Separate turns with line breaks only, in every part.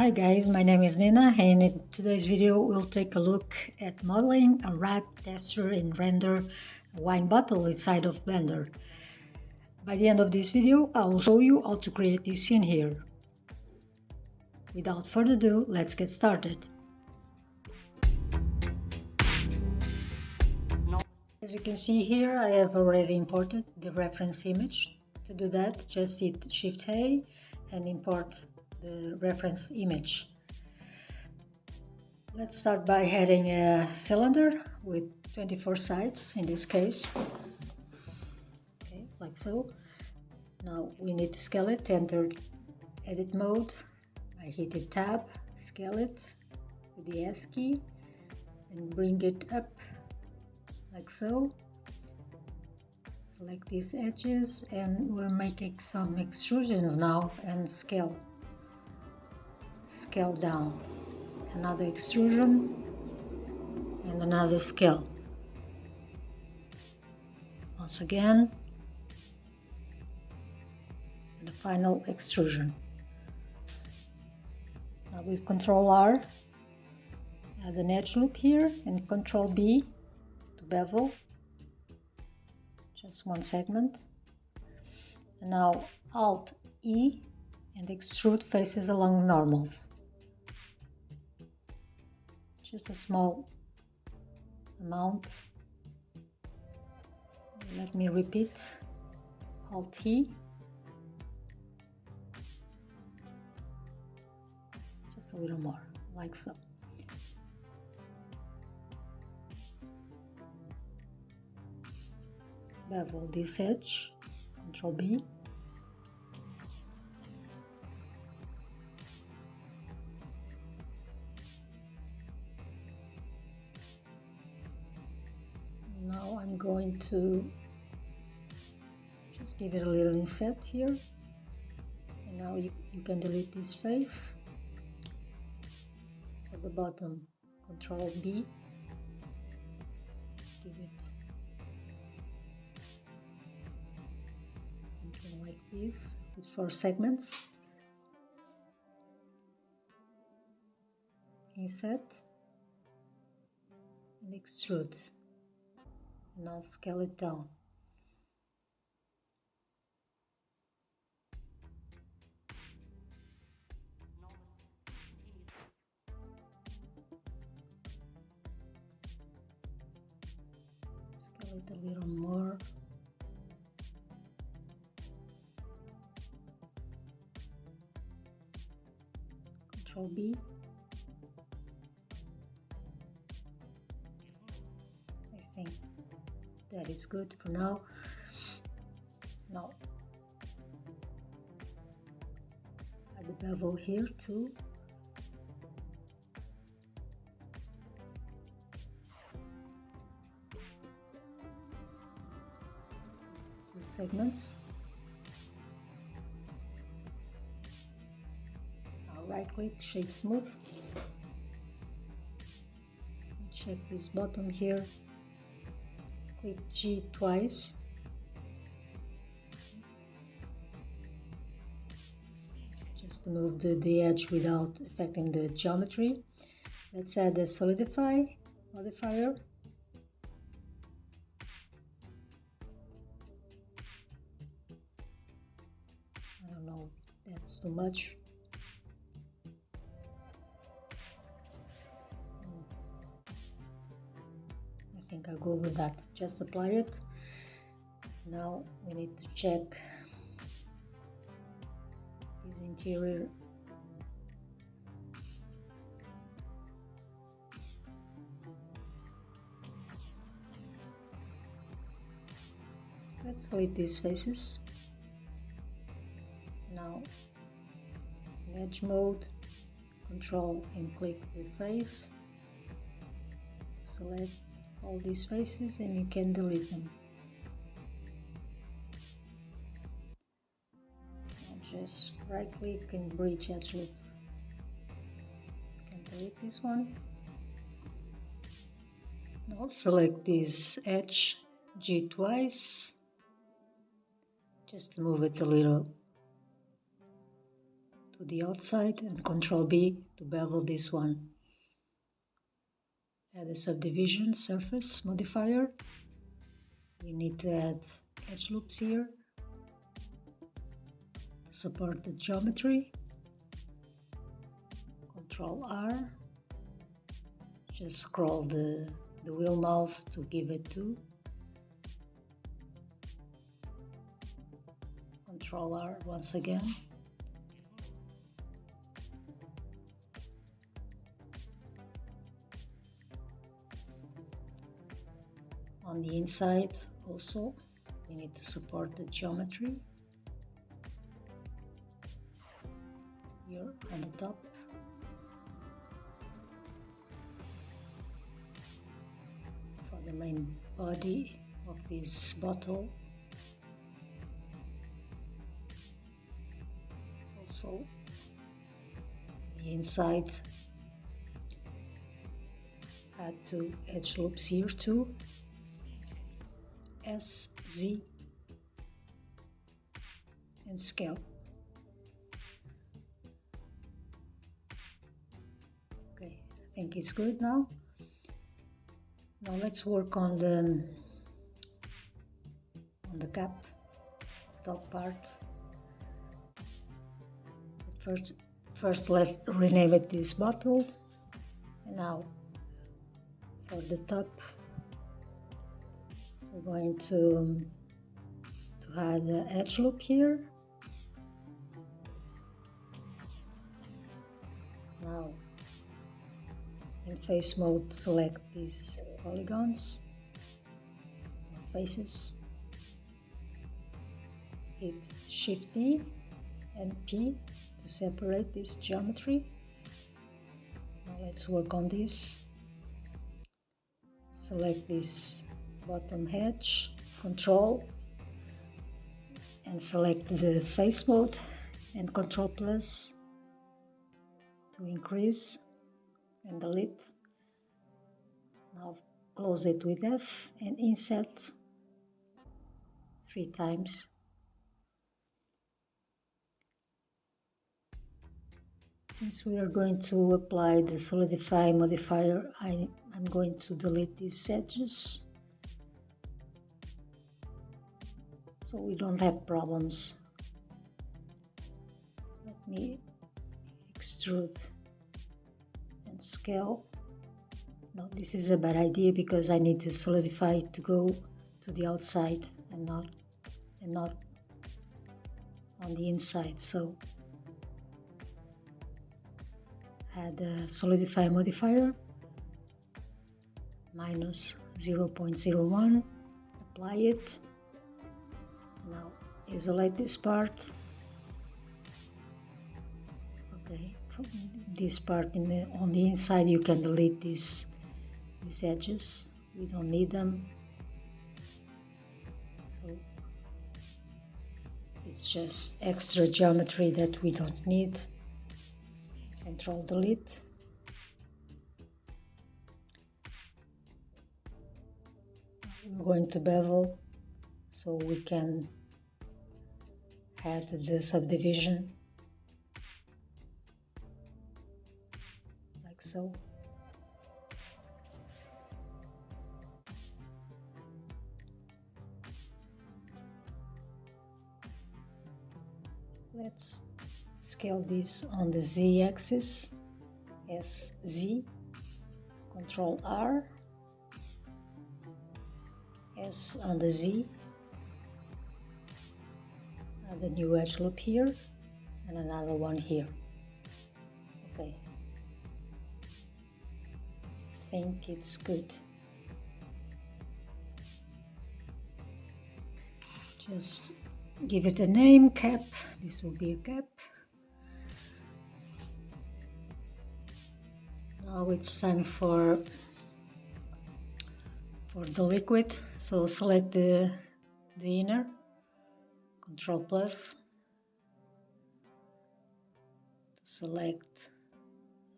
Hi guys, my name is Nina, and in today's video we'll take a look at modeling, unwrap, texture, and render a wine bottle inside of Blender. By the end of this video, I will show you how to create this scene here. Without further ado, let's get started. As you can see here, I have already imported the reference image. To do that, just hit Shift A and import the reference image. Let's start by adding a cylinder with 24 sides in this case. Okay, like so. Now we need to scale it. Enter edit mode. I hit the tab, scale it with the S key and bring it up like so. Select these edges and we're making some extrusions now and scale down. Another extrusion and another scale. Once again, the final extrusion. Now with Ctrl R, add an edge loop here and Ctrl B to bevel. Just one segment. And now Alt E and extrude faces along normals. Just a small amount. Let me repeat. Alt E. Just a little more, like so. Bevel this edge. Ctrl B. Now I'm going to just give it a little inset here, and now you can delete this face. At the bottom, Ctrl B, give it something like this with 4 segments. Inset and extrude. And I'll scale it down. Scale it a little more. Ctrl B. I think that is good for now. Now add the bevel here too. Two segments. Now right click, shade smooth. Check this bottom here. Click G twice. Just to move the edge without affecting the geometry. Let's add a solidify modifier. I don't know if that's too much. I think I'll go with that. Just apply it. Now we need to check his interior. Let's delete these faces. Now in edge mode, Control and click the face. Select all these faces and you can delete them. Now just right click and bridge edge loops. You can delete this one. Now select this edge, G twice, just to move it a little to to the outside and Ctrl B to bevel this one. Add a subdivision surface modifier. We need to add edge loops here to support the geometry. Ctrl R. Just scroll the wheel mouse to give it 2. Ctrl R once again. On the inside also, we need to support the geometry. Here on the top. For the main body of this bottle. Also, the inside, add 2 edge loops here too. S, Z, and scale. Okay, I think it's good now. Now let's work on the cap, top part. First let's rename it this bottle. And now for the top, we're going to add the edge loop here. Now in face mode, select these polygons, faces, hit Shift D and P to separate this geometry. Now let's work on this. Select this bottom edge, Ctrl, and select the face mode and Ctrl plus to increase and delete. Now close it with F and insert 3 times. Since we are going to apply the solidify modifier, I'm going to delete these edges so we don't have problems. Let me extrude and scale. No, this is a bad idea because I need to solidify it to go to the outside and not on the inside. So add a solidify modifier minus 0.01, apply it. Now isolate this part. Okay, from this part on the inside you can delete these edges, we don't need them. So it's just extra geometry that we don't need. Ctrl delete. We're going to bevel so we can add the subdivision like so. Let's scale this on the Z axis, SZ, Ctrl R, S on the Z, add a new edge loop here, and another one here. Okay, I think it's good. Just give it a name, cap. This will be a cap. Now it's time for the liquid. So select the inner, Ctrl plus to select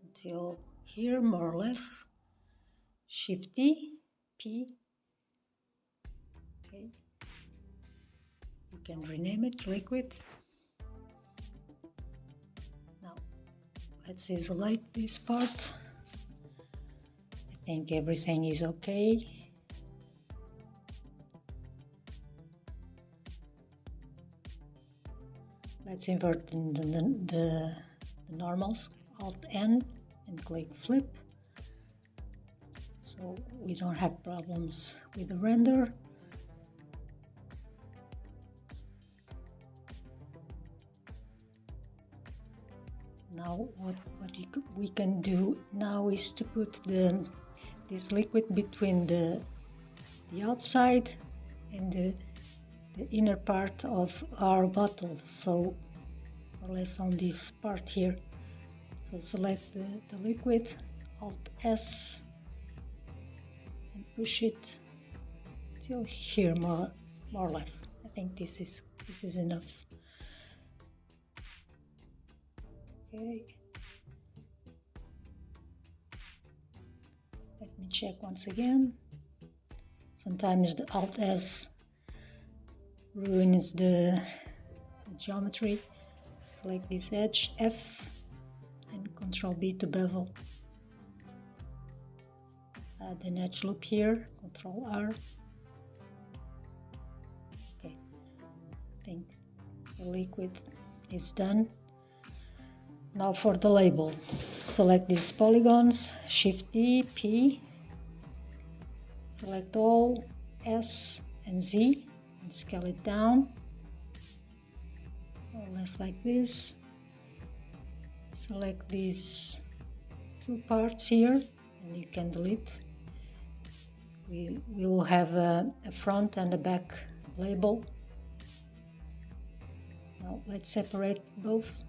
until here more or less. Shift D, P. Okay. You can rename it liquid. let's isolate this part. I think everything is okay. Let's invert in the normals, Alt-N, and click flip, so we don't have problems with the render. Now what we can do now is to put this liquid between the outside and the inner part of our bottle, so more or less on this part here. So select the liquid, Alt-S, and push it till here, more or less. I think this is enough. Okay. Let me check once again. Sometimes the Alt-S ruins the geometry. Select this edge, F, and Ctrl B to bevel. Add an edge loop here, Ctrl R. Okay, I think the liquid is done. Now for the label, select these polygons, Shift D, P, select all, S and Z, and scale it down, more or less like this. Select these two parts here, and you can delete. We will have a front and a back label. Now let's separate both,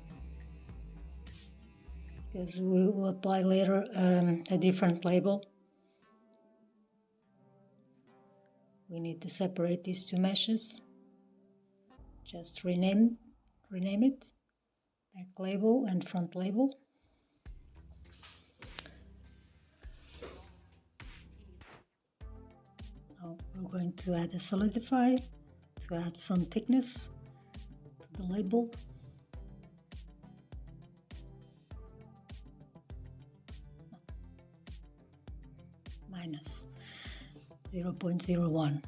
because we will apply later a different label. We need to separate these two meshes. Just rename it, back label and front label. Now we're going to add a solidify to add some thickness to the label. Minus 0.01.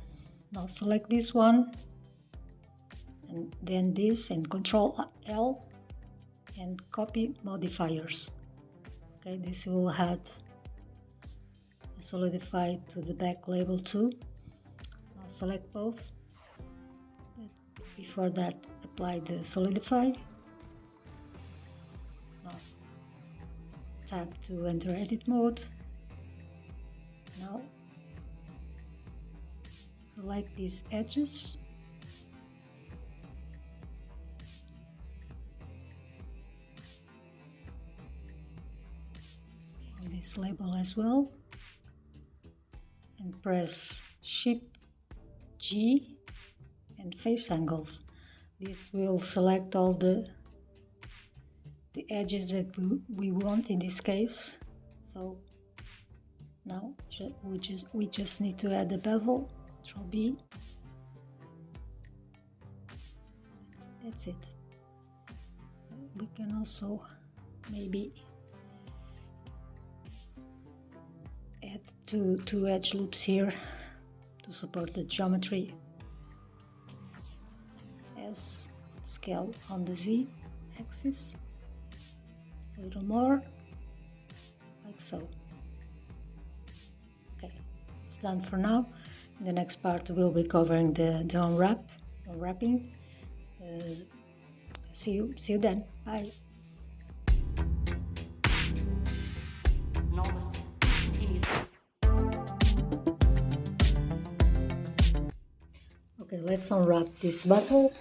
Now select this one, and then this, and Ctrl L, and copy modifiers. Okay, this will add a solidify to the back label too. Now select both, but before that apply the solidify. Now tap to enter edit mode. Now select these edges, and this label as well, and press Shift G and face angles. This will select all the edges that we want in this case. So now we just need to add the bevel. Ctrl B. That's it. We can also maybe add two edge loops here to support the geometry. S, scale on the Z axis. A little more, like so. Okay, it's done for now. In the next part we'll be covering the unwrapping. See you then. Bye. Okay, let's unwrap this bottle.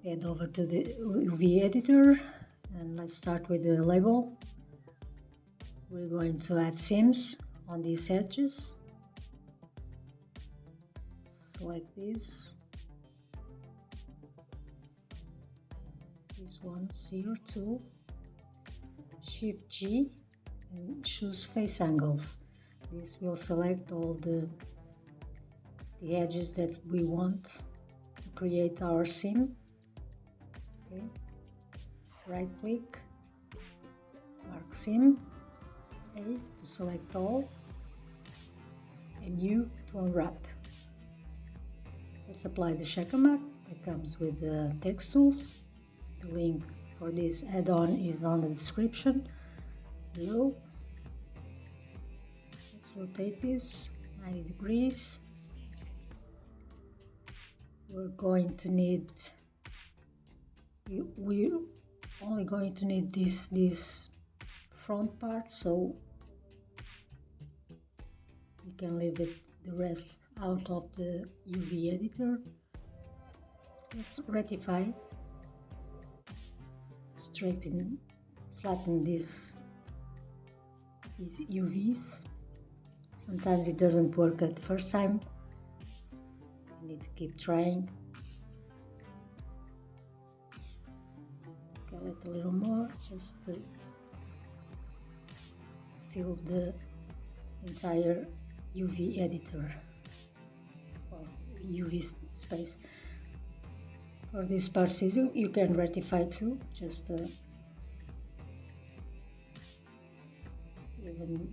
Head over to the UV editor, and let's start with the label. We're going to add seams on these edges. Select these ones here too. Shift G and choose face angles. This will select all the edges that we want to create our seam. Okay. right click, mark sim, A to select all, and U to unwrap. Let's apply the shaker map that comes with the Tex Tools. The link for this add-on is on the description below. Let's rotate this 90 degrees. We're going to need, we're only going to need this front part, so we can leave it the rest out of the UV editor. Let's rectify, straighten, flatten these UVs. Sometimes it doesn't work at the first time. You need to keep trying. Scale it a little more just to fill the entire UV editor or UV space. For these parts you can rectify too, just even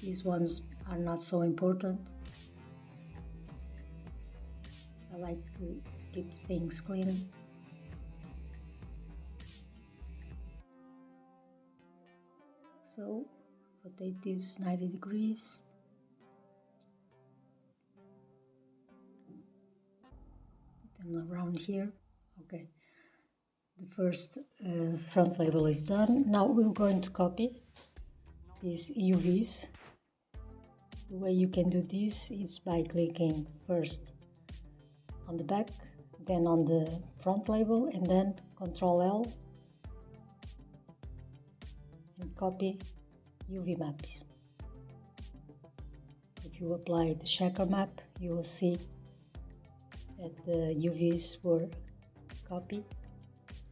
these ones are not so important. I like to keep things clean. So rotate this 90 degrees. Put them around here. Okay, the first front label is done. Now we're going to copy these UVs. The way you can do this is by clicking first on the back, then on the front label, and then Ctrl L and copy UV maps. If you apply the shaker map, you will see that the UVs were copied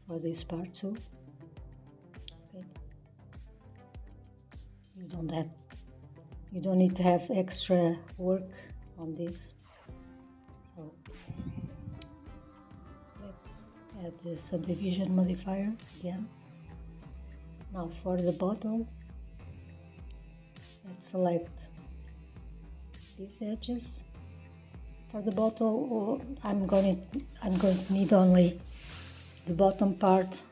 for this part too. Okay. You don't need to have extra work on this. So let's add the subdivision modifier again. Now for the bottle, let's select these edges. For the bottle, I'm going to need only the bottom part.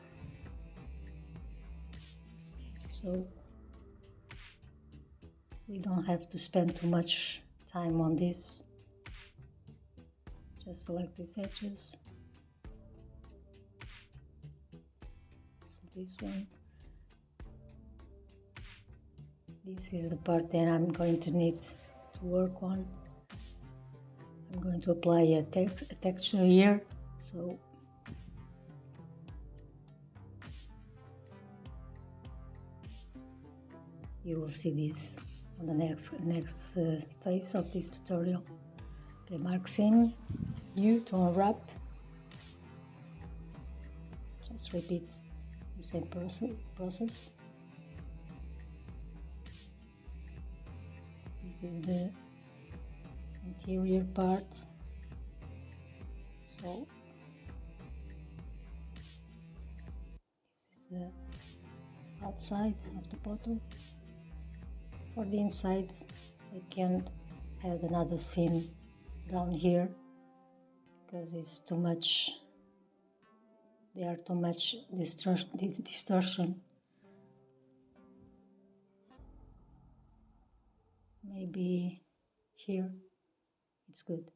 So we don't have to spend too much time on this. Just select these edges. So this one. This is the part that I'm going to need to work on. I'm going to apply a texture here. So you will see this on the next phase of this tutorial. Okay, mark sim, U to unwrap. Just repeat the same process. This is the interior part. So this is the outside of the bottle. For the inside, I can add another seam down here because it's too much. There are too much distortion. Maybe here it's good.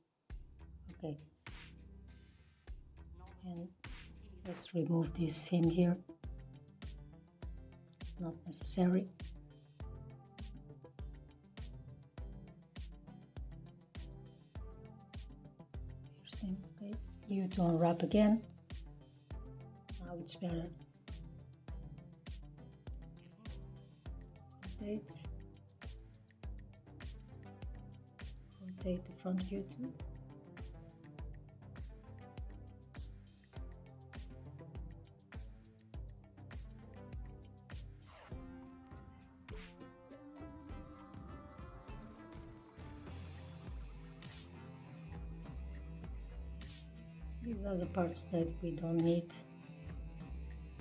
Okay, and let's remove this seam here. It's not necessary. Okay, U to unwrap again. Now it's better. Rotate the front view too. These are the parts that we don't need.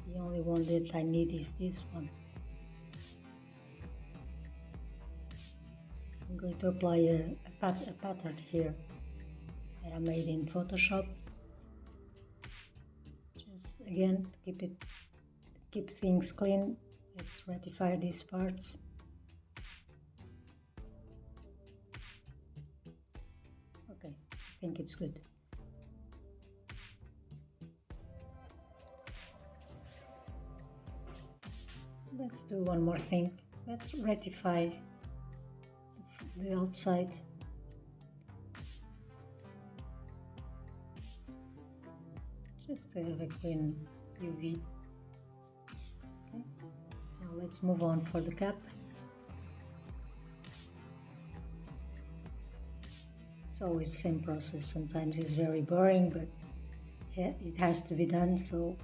The only one that I need is this one. I'm going to apply a pattern here that I made in Photoshop. Just again, keep things clean. Let's ratify these parts. Okay, I think it's good. Let's do one more thing. Let's ratify the outside. Just to have a clean UV. Okay. Now let's move on for the cap. It's always the same process. Sometimes it's very boring, but it has to be done, so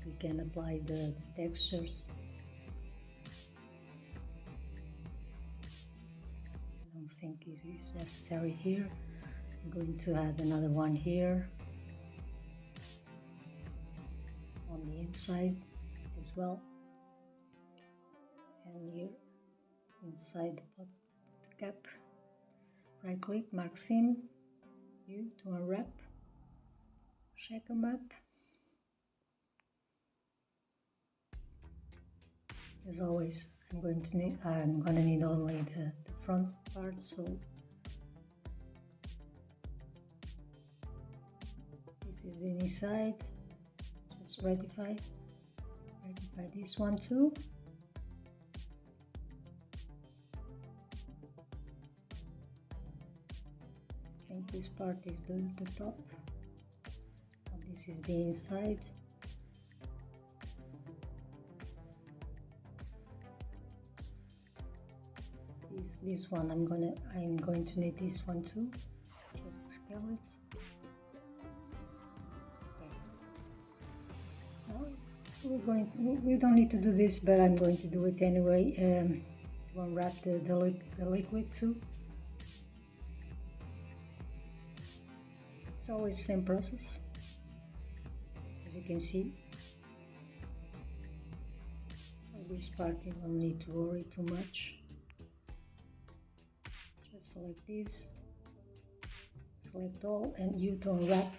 we can apply the textures. I don't think it is necessary here. I'm going to add another one here on the inside as well, and here inside the cap. Right click, mark seam, U to unwrap, shaker map. As always, I'm gonna need only the front part, so this is the inside. Just ratify this one too. I think this part is the top, and this is the inside. This one I'm going to need this one too. Just scale it. Okay. Now we don't need to do this, but I'm going to do it anyway. To unwrap the liquid too. It's always the same process, as you can see. This part you don't need to worry too much. Just select this, select all, and U to unwrap.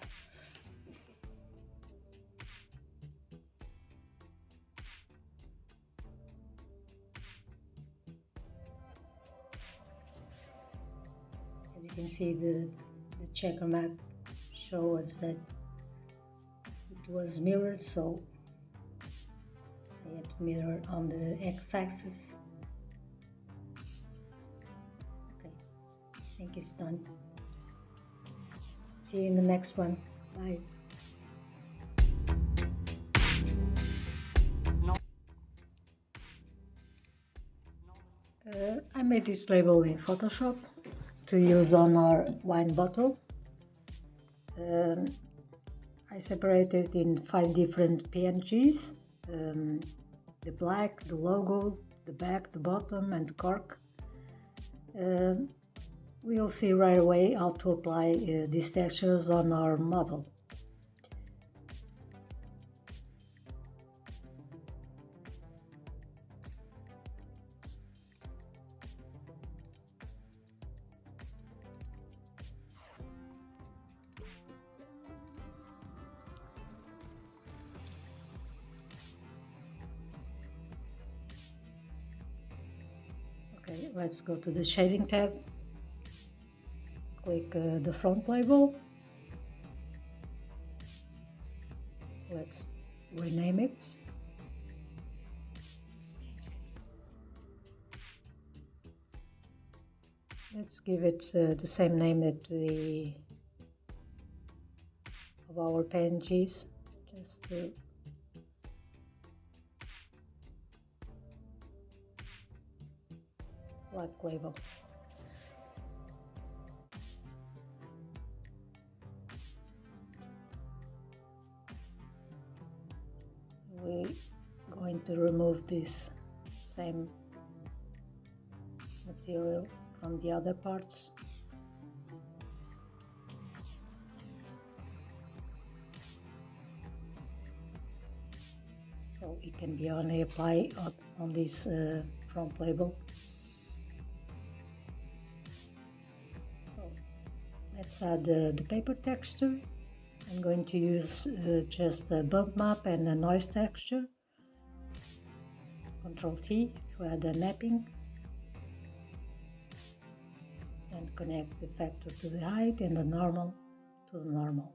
As you can see, the checker map shows that it was mirrored, so I had to mirror on the x-axis. Okay, I think it's done. See you in the next one. Bye. I made this label in Photoshop to use on our wine bottle. I separated in 5 different PNGs, the black, the logo, the back, the bottom, and the cork. We'll see right away how to apply these textures on our model. Okay, let's go to the shading tab. Click the front label. Let's rename it. Let's give it the same name that of our PNGs, just to black label. We're going to remove this same material from the other parts. so it can be only applied on this front label. So let's add the paper texture. I'm going to use just a bump map and a noise texture. Ctrl T to add a mapping and connect the factor to the height and the normal to the normal.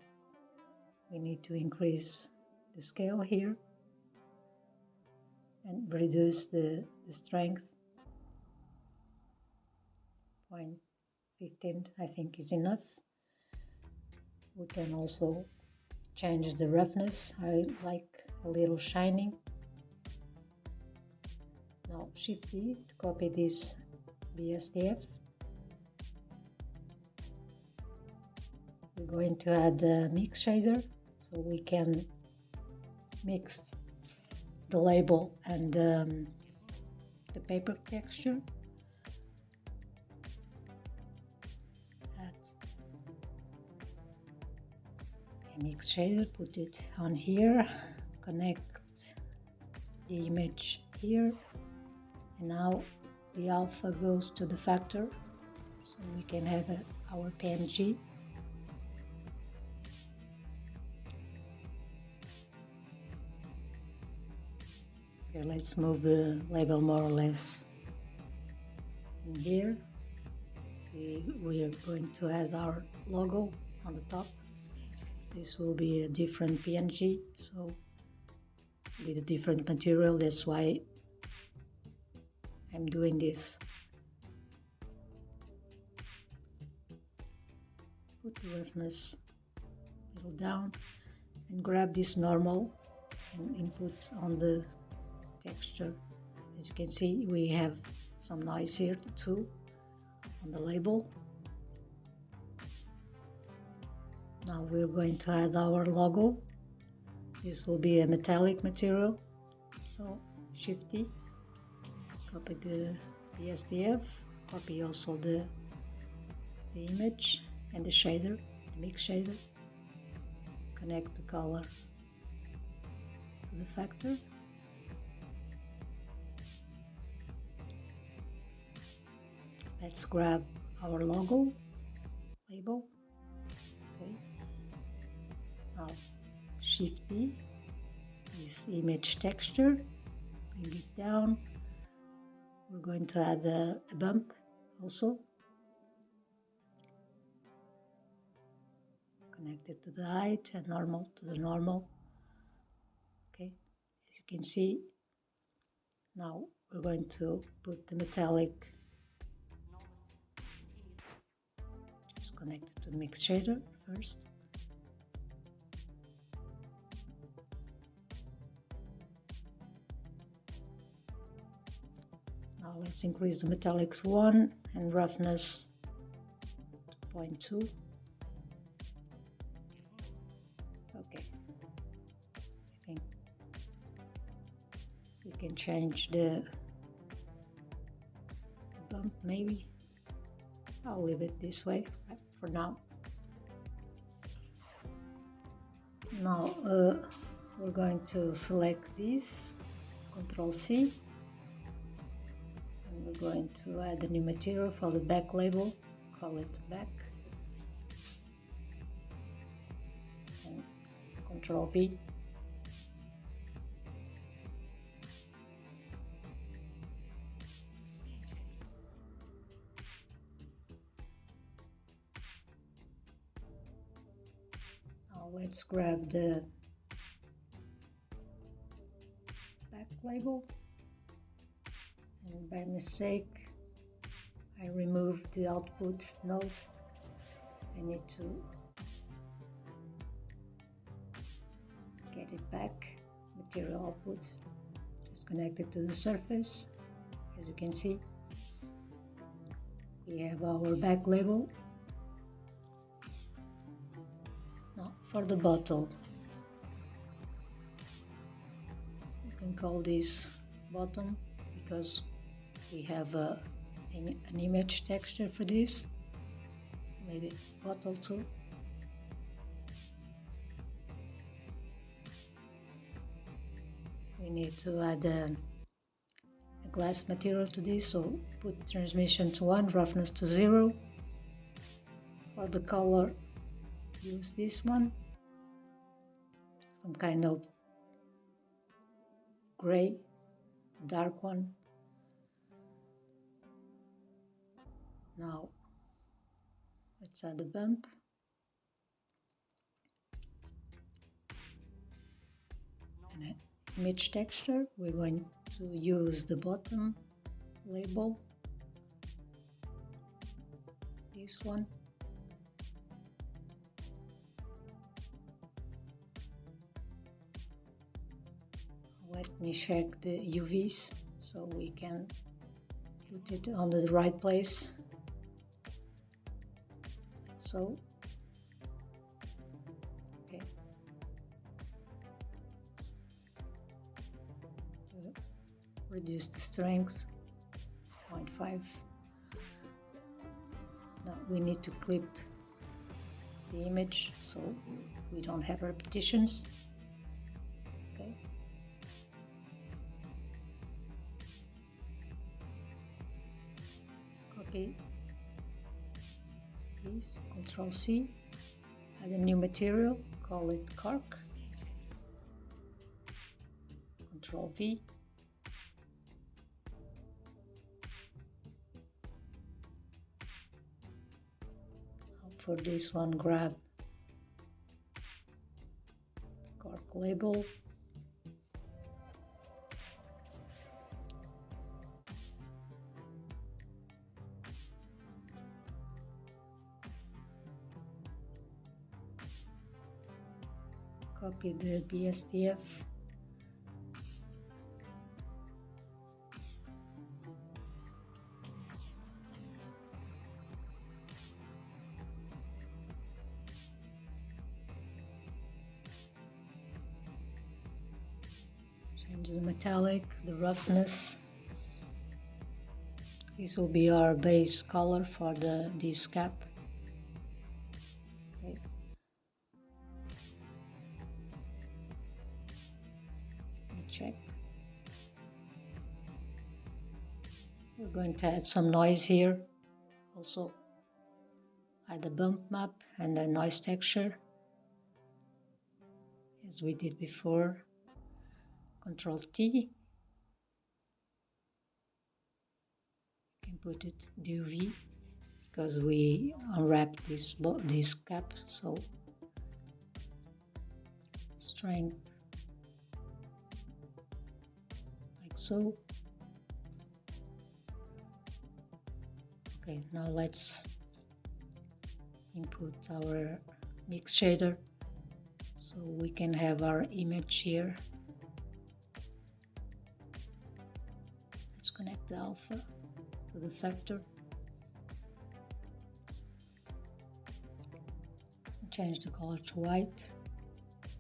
We need to increase the scale here and reduce the strength. 0.15 I think is enough. We can also change the roughness. I like a little shining. Now Shift D to copy this BSDF. We're going to add a mix shader so we can mix the label and the paper texture. Add a mix shader, put it on here, connect the image here, and now the alpha goes to the factor so we can have our PNG. Okay, let's move the label more or less in here. We are going to add our logo on the top. This will be a different PNG, so with a different material, that's why I'm doing this. Put the roughness a little down and grab this normal and input on the texture. As you can see, we have some noise here too on the label. Now we're going to add our logo. This will be a metallic material, so Shift D, copy the SDF, copy also the image and the shader, the mix shader, connect the color to the factor. Let's grab our logo label. Okay. Now Shift D, this image texture, bring it down. We're going to add a bump also. Connect it to the height and normal to the normal. Okay, as you can see, now we're going to put the metallic. Just connect it to the mix shader first. Now let's increase the metallics 1 and roughness to 0.2. Okay, I think we can change the bump maybe. I'll leave it this way for now. Now we're going to select this, Ctrl C, and we're going to add a new material for the back label, call it back, and Ctrl V. Now let's grab the back label, and by mistake I removed the output node. I need to get it back. Material output, just connect it to the surface. As you can see, we have our back label. Now for the bottle, you can call this bottom because we have an image texture for this. Maybe bottle too. we need to add a glass material to this, so put transmission to 1, roughness to 0. For the color, use this one, some kind of gray, dark one. Now let's add a bump. And image texture, we're going to use the bottom label, this one. Let me check the UVs so we can put it on the right place. So, okay. Reduce the strength, 0.5. Now we need to clip the image so we don't have repetitions. Okay. Copy this, Ctrl C, add a new material, call it Cork, Ctrl V. For this one, grab Cork label, copy the BSDF, change the metallic, the roughness. This will be our base color for this cap. Okay. Let me check. We're going to add some noise here. Also add a bump map and a noise texture as we did before. Ctrl T. You can put it UV because we unwrapped this cap, so strength like so. Okay, now let's input our mix shader so we can have our image here. Let's connect the alpha to the factor. Change the color to white.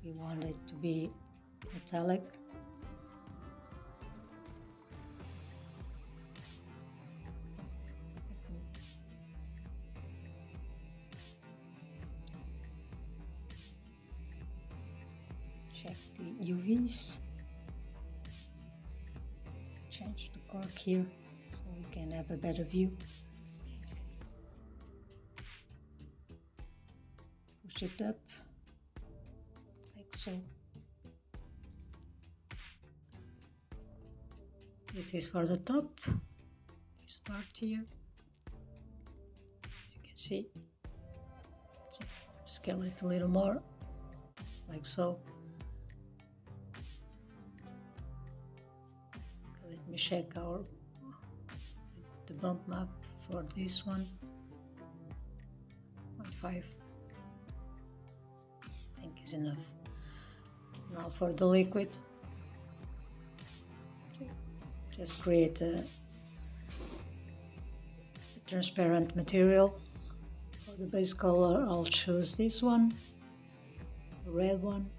We want it to be metallic. Check the UVs. Change the cork here so we can have a better view. Push it up like so. This is for the top, this part here. As you can see, so scale it a little more, like so. Let me check the bump map for this one. 0.5. I think is enough. Now for the liquid, just create a transparent material. For the base color, I'll choose this one, the red one.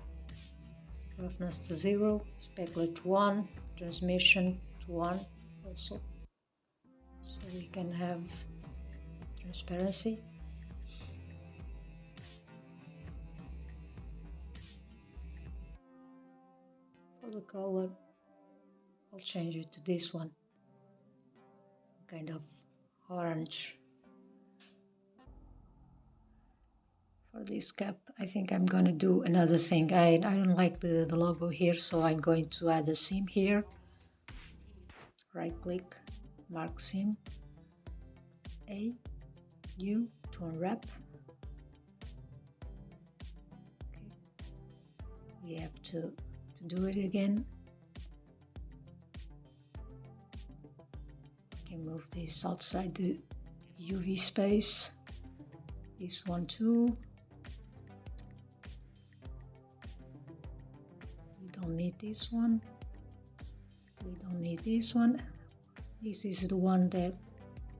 Roughness to 0, specular to 1, transmission to 1 also, so we can have transparency. For the color, I'll change it to this one, kind of orange. For this cap, I think I'm gonna do another thing. I don't like the logo here, so I'm going to add a seam here. Right click, mark seam, A, U to unwrap. Okay. We have to do it again. Okay, move this outside the UV space. This one too. We don't need this one. We don't need this one. This is the one that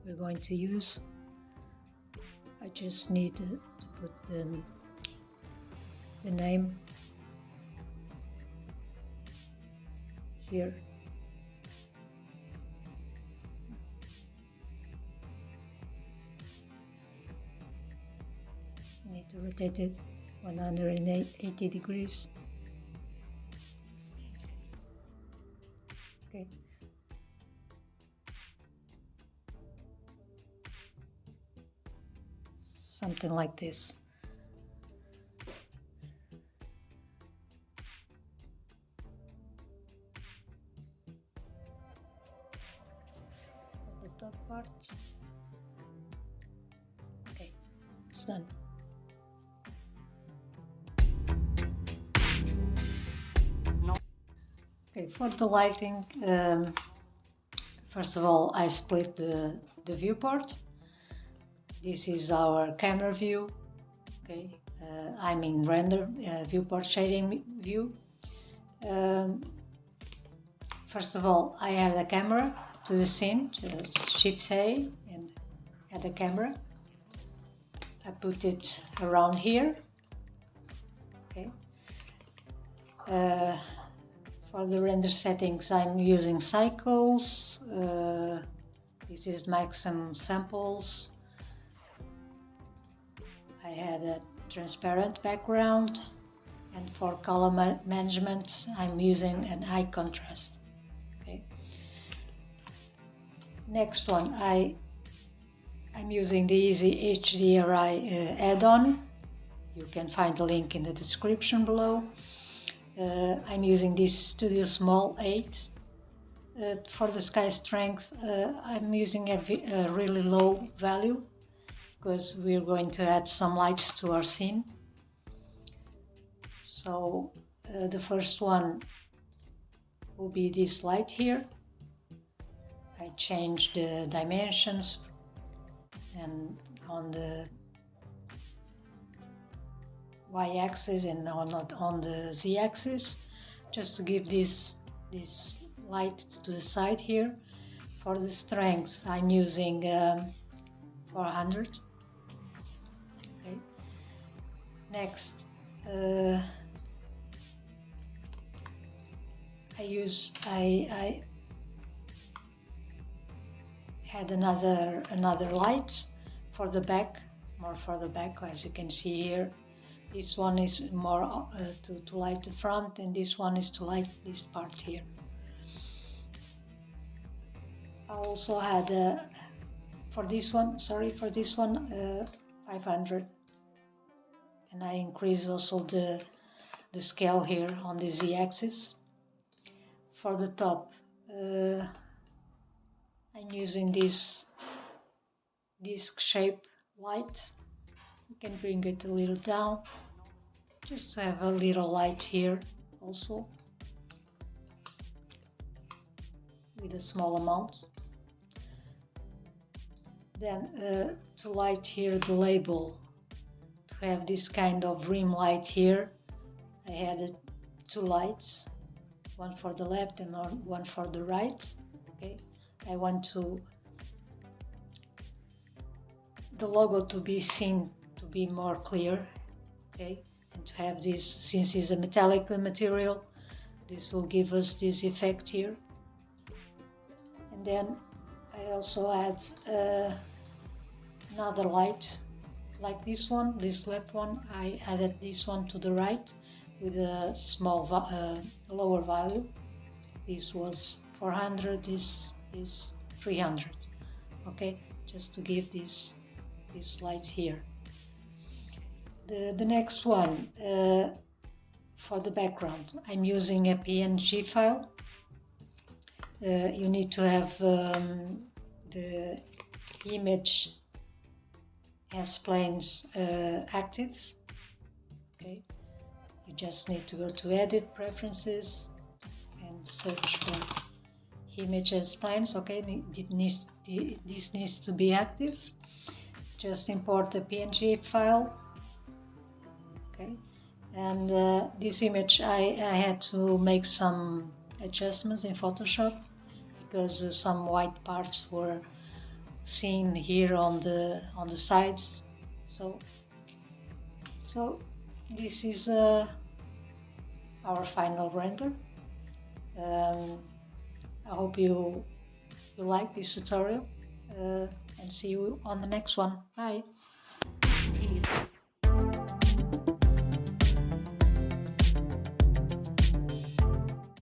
we're going to use. I just need to put the name here. I need to rotate it 180 degrees. Okay. Something like this. For the top part. Okay, it's done. Okay, for the lighting, first of all, I split the viewport. This is our camera view. Okay, I'm in render viewport shading view. First of all, I add the camera to the scene, Shift A, and add the camera. I put it around here. Okay. For the render settings, I'm using cycles. This is maximum samples. I had a transparent background, and for color management, I'm using an high contrast. Okay. Next one, I'm using the Easy hdri add-on. You can find the link in the description below. I'm using this Studio Small 8. For the sky strength, I'm using a really low value because we're going to add some lights to our scene. So the first one will be this light here. I changed the dimensions and on the y-axis and on the z-axis, just to give this light to the side here. For the strength, I'm using 400. Okay. Next, I had another light for the back, more for the back, as you can see here. This one is more to light the front, and this one is to light this part here. I also had for this one 500, and I increase also the scale here on the z-axis. For the top, I'm using this disc shape light. You can bring it a little down, just to have a little light here also, with a small amount. Then to light here the label, to have this kind of rim light here, I added two lights, one for the left and one for the right. Okay, I want the logo to be seen, to be more clear. Okay, and to have this, since it's a metallic material, this will give us this effect here. And then I also add another light like this one, this left one. I added this one to the right with a small lower value. This was 400 is 300. Okay, just to give these lights here. The next one, for the background, I'm using a PNG file. You need to have the image as planes active. Okay, you just need to go to Edit, Preferences, and search for image as planes. Okay, this needs to be active. Just import the PNG file. Okay, and this image I had to make some adjustments in Photoshop because some white parts were seen here on the sides. So this is our final render. I hope you like this tutorial, and see you on the next one. Bye.